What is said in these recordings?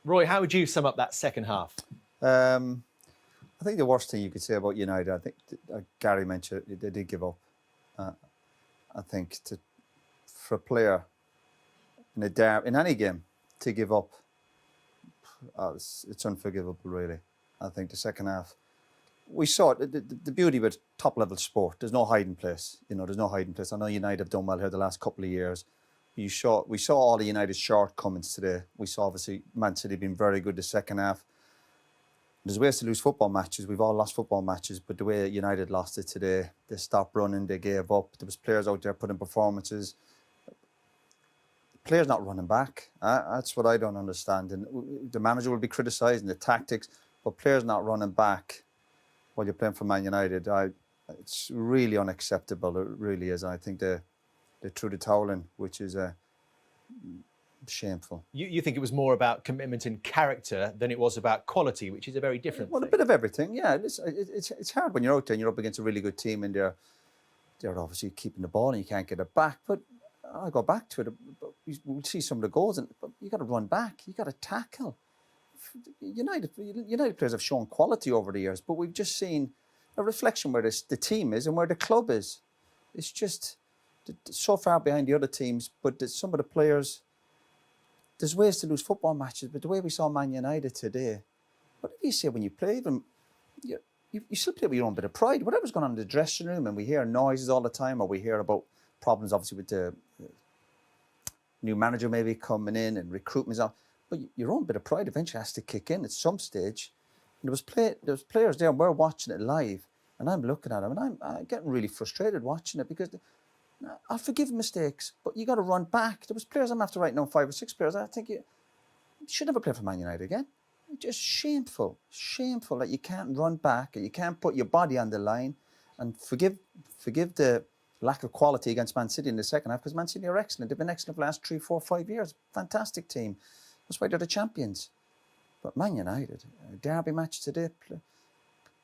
Roy, how would you sum up that second half? I think the worst thing you could say about United, I think Gary mentioned it, they did give up. I think for a player in any game to give up, it's unforgivable, really. I think the second half, we saw it, the beauty with top-level sport, there's no hiding place. You know, there's no hiding place. I know United have done well here the last couple of years. We saw all the United shortcomings today. We saw, obviously, Man City being very good the second half. There's ways to lose football matches. We've all lost football matches, but the way United lost it today, they stopped running, they gave up. There was players out there putting performances. Players not running back. That's what I don't understand. And the manager will be criticising the tactics, but players not running back while you're playing for Man United, it's really unacceptable. It really is. I think they threw the towel in, which is shameful. You think it was more about commitment and character than it was about quality, which is a very different thing. A bit of everything, yeah. It's hard when you're out there and you're up against a really good team and they're obviously keeping the ball and you can't get it back. But I'll go back to it. We'll see some of the goals, but you got to run back. You got to tackle. United players have shown quality over the years, but we've just seen a reflection where the team is and where the club is. It's just so far behind the other teams. But some of the players, there's ways to lose football matches, but the way we saw Man United today, whatever you say when you play them, you still play with your own bit of pride. Whatever's going on in the dressing room, and we hear noises all the time, or we hear about problems, obviously, with the new manager maybe coming in and recruitment. But your own bit of pride eventually has to kick in at some stage. And there was players there, and we're watching it live, and I'm looking at them, and I'm getting really frustrated watching it because I'll forgive mistakes, but you got to run back. There was players, I'm after right now, 5 or 6 players. I think you should never play for Man United again. Just shameful that you can't run back and you can't put your body on the line. And forgive the lack of quality against Man City in the second half, because Man City are excellent. They've been excellent for the last 3, 4, 5 years. Fantastic team. That's why they're the champions. But Man United, a derby match today,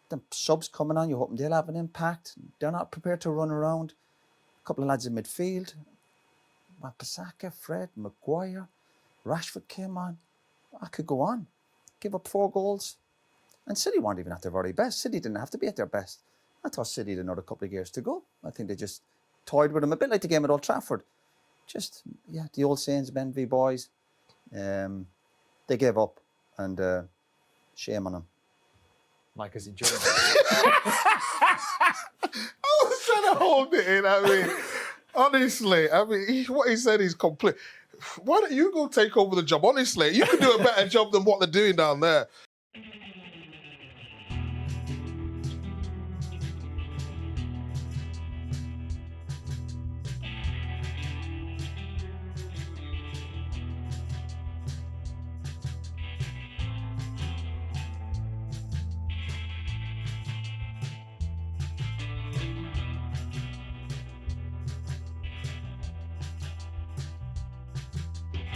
the subs coming on, you're hoping they'll have an impact. They're not prepared to run around. A couple of lads in midfield, Wan-Bissaka, Fred, Maguire, Rashford came on. I could go on. Give up 4 goals. And City weren't even at their very best. City didn't have to be at their best. I thought City had another couple of years to go. I think they just toyed with them, a bit like the game at Old Trafford. Just, yeah, the old sayings of envy boys. They gave up, and shame on them. Mike is enjoying it. I was trying to hold it in. I mean, honestly, what he said is complete. Why don't you go take over the job? Honestly, you can do a better job than what they're doing down there.